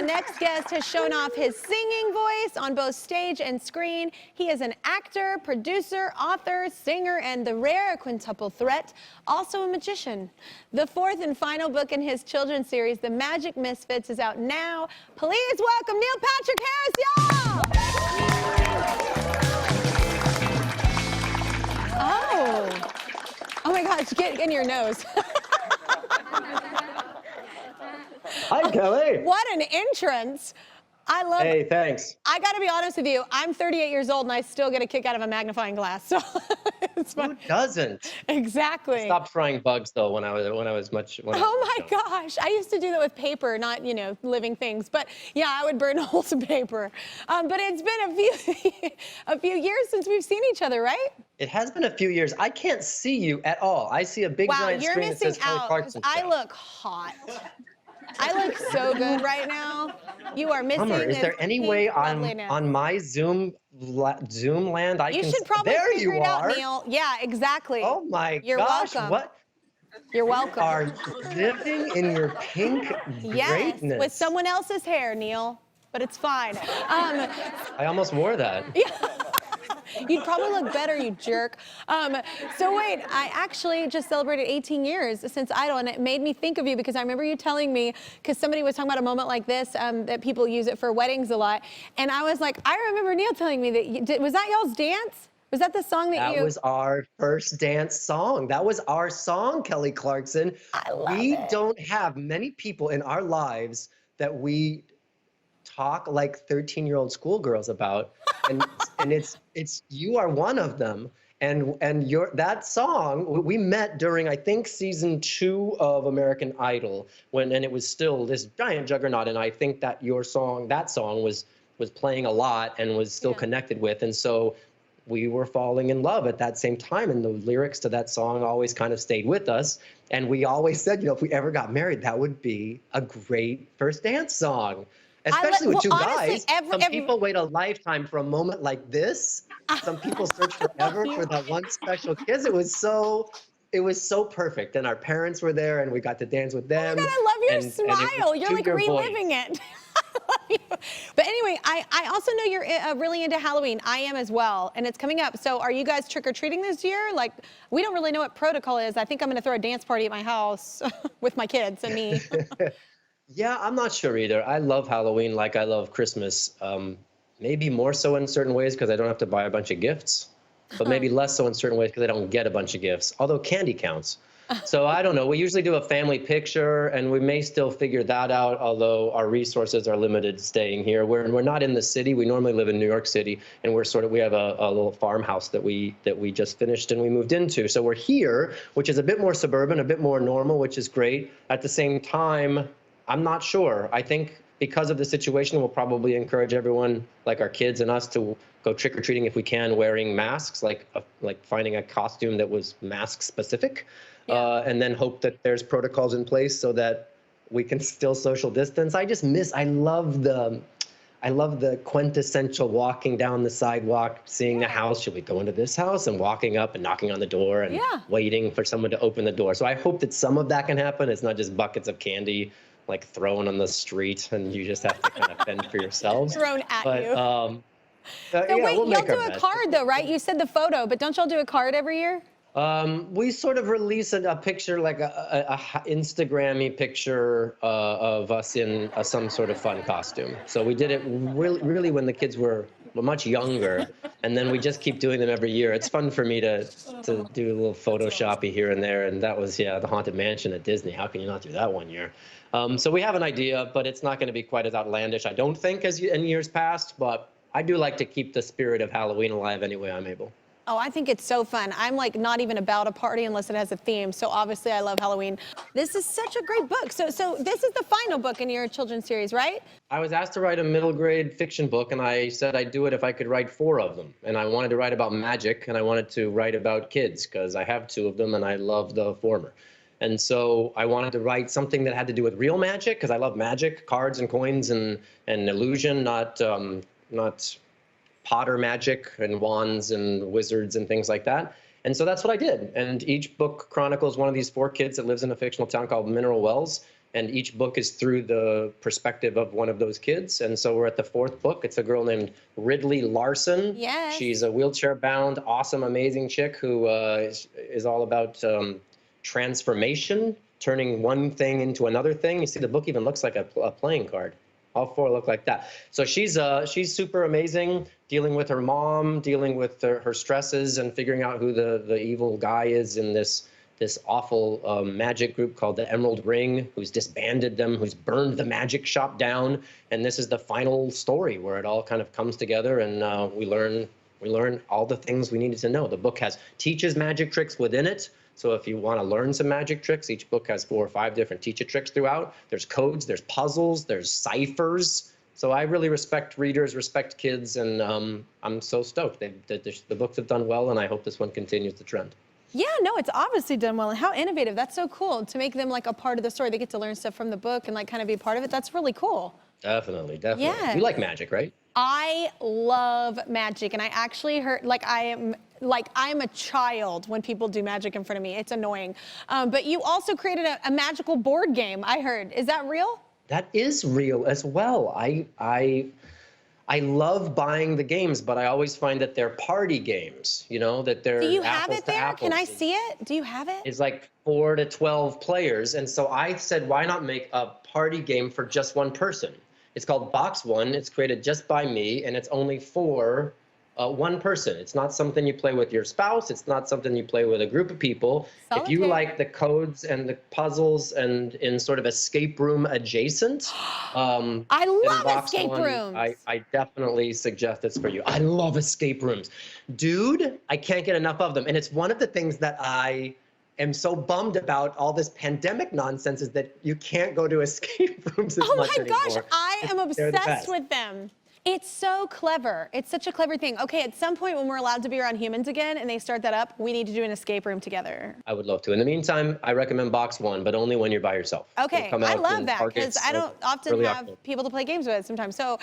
Our next guest has shown off his singing voice on both stage and screen. He is an actor, producer, author, singer, and the rare quintuple threat, also a magician. The fourth and final book in his children's series, The Magic Misfits, is out now. Please welcome Neil Patrick Harris, y'all! Oh my gosh, get in your nose. Hi, Kelly. What an entrance. I love Hey, thanks. I got to be honest with you. I'm 38 years old and I still get a kick out of a magnifying glass. So it's fun. Who doesn't? Exactly. Stopped frying bugs though when I was much. Oh my gosh. I used to do that with paper, not, living things. But yeah, I would burn holes of paper. But it's been a few years since we've seen each other, right? It has been a few years. I can't see you at all. I see a big giant you're screen that missing says Kelly out. Clarkson Show. I look hot. I look so good right now. You are missing. Bummer. Is there any way on my Zoom land I can? You should probably there figure you it are. out, Neil. Yeah, exactly. Oh my You're gosh! welcome. What? You're welcome. You are living in your pink greatness. Yes, with someone else's hair, Neil. But it's fine. I almost wore that. Yeah. You'd probably look better, you jerk. So wait, I actually just celebrated 18 years since Idol, and it made me think of you because I remember you telling me, because somebody was talking about a moment like this, that people use it for weddings a lot, and I was like, I remember Neil telling me that, was that y'all's dance? Was that the song that you... That was our first dance song. That was our song, Kelly Clarkson. I love We it. don't have many people in our lives that we talk like 13-year-old schoolgirls about, and it's you are one of them. And that song we met during, I think, season 2 of American Idol, and it was still this giant juggernaut. And I think that that song was playing a lot and was still connected with, and so we were falling in love at that same time, and the lyrics to that song always kind of stayed with us. And we always said, if we ever got married, that would be a great first dance song. Especially with two guys. Some people wait a lifetime for a moment like this. Some people search forever for that one special kiss. It was so perfect. And our parents were there and we got to dance with them. Oh my God, I love your smile. You're like reliving it. But anyway, I also know you're really into Halloween. I am as well, and it's coming up. So are you guys trick-or-treating this year? Like, we don't really know what protocol is. I think I'm gonna throw a dance party at my house with my kids and me. Yeah, I'm not sure either. I love Halloween like I love Christmas. Maybe more so in certain ways because I don't have to buy a bunch of gifts, but maybe less so in certain ways because I don't get a bunch of gifts, although candy counts. So I don't know. We usually do a family picture, and we may still figure that out, although our resources are limited staying here. We're not in the city. We normally live in New York City, and we have a little farmhouse that we just finished and we moved into. So we're here, which is a bit more suburban, a bit more normal, which is great. At the same time, I'm not sure. I think because of the situation, we'll probably encourage everyone, like our kids and us, to go trick-or-treating if we can, wearing masks, like finding a costume that was mask specific, and then hope that there's protocols in place so that we can still social distance. I love the quintessential walking down the sidewalk, seeing the house. Should we go into this house? And walking up and knocking on the door and waiting for someone to open the door. So I hope that some of that can happen. It's not just buckets of candy like thrown on the street and you just have to kind of fend for yourselves. Thrown at you. So wait, we'll y'all do a card though, right? You said the photo, but don't y'all do a card every year? We sort of release a picture, like a Instagram-y picture of us in some sort of fun costume. So we did it really when the kids were much younger, and then we just keep doing them every year. It's fun for me to do a little Photoshoppy here and there, and that was, the Haunted Mansion at Disney. How can you not do that one year? So we have an idea, but it's not going to be quite as outlandish, I don't think, as in years past, but I do like to keep the spirit of Halloween alive any way I'm able. Oh, I think it's so fun. I'm like not even about a party unless it has a theme. So obviously I love Halloween. This is such a great book. So this is the final book in your children's series, right? I was asked to write a middle grade fiction book, and I said I'd do it if I could write 4 of them. And I wanted to write about magic, and I wanted to write about kids because I have 2 of them and I love the former. And so I wanted to write something that had to do with real magic because I love magic, cards and coins and illusion, not Potter magic and wands and wizards and things like that. And so that's what I did. And each book chronicles one of these 4 kids that lives in a fictional town called Mineral Wells. and each book is through the perspective of one of those kids. And so we're at the 4th book. It's a girl named Ridley Larson. Yes. She's a wheelchair-bound, awesome, amazing chick who is all about transformation, turning one thing into another thing. You see, the book even looks like a playing card. All 4 look like that. So she's super amazing, dealing with her mom, dealing with her stresses, and figuring out who the evil guy is in this awful magic group called the Emerald Ring, who's disbanded them, who's burned the magic shop down. And this is the final story where it all kind of comes together, and we learn all the things we needed to know. The book teaches magic tricks within it. So if you want to learn some magic tricks, each book has 4 or 5 different teacher tricks throughout. There's codes, there's puzzles, there's ciphers. So I really respect readers, respect kids, and I'm so stoked. The books have done well, and I hope this one continues the trend. Yeah, no, it's obviously done well, and how innovative. That's so cool to make them like a part of the story. They get to learn stuff from the book and like kind of be a part of it. That's really cool. Definitely. Yeah. You like magic, right? I love magic, and I actually heard I'm a child when people do magic in front of me. It's annoying. But you also created a magical board game, I heard. Is that real? That is real as well. I love buying the games, but I always find that they're party games, that they're Do you apples have it to there? apples. Can I see it? Do you have it? It's like 4 to 12 players. And so I said, why not make a party game for just one person? It's called Box One. It's created just by me, and it's only for one person. It's not something you play with your spouse. It's not something you play with a group of people. If you Solitaire. like the codes and the puzzles and in sort of escape room adjacent, I love Box escape One, rooms. I definitely suggest it's for you. I love escape rooms. Dude, I can't get enough of them. And it's one of the things that I am so bummed about all this pandemic nonsense is that you can't go to escape rooms as Oh much my gosh, anymore. I am They're the obsessed best. with them. It's so clever. It's such a clever thing. Okay, at some point when we're allowed to be around humans again and they start that up, we need to do an escape room together. I would love to. In the meantime, I recommend Box One, but only when you're by yourself. Okay, They come I out love in that because Targets, I don't often early have October. people to play games with sometimes. So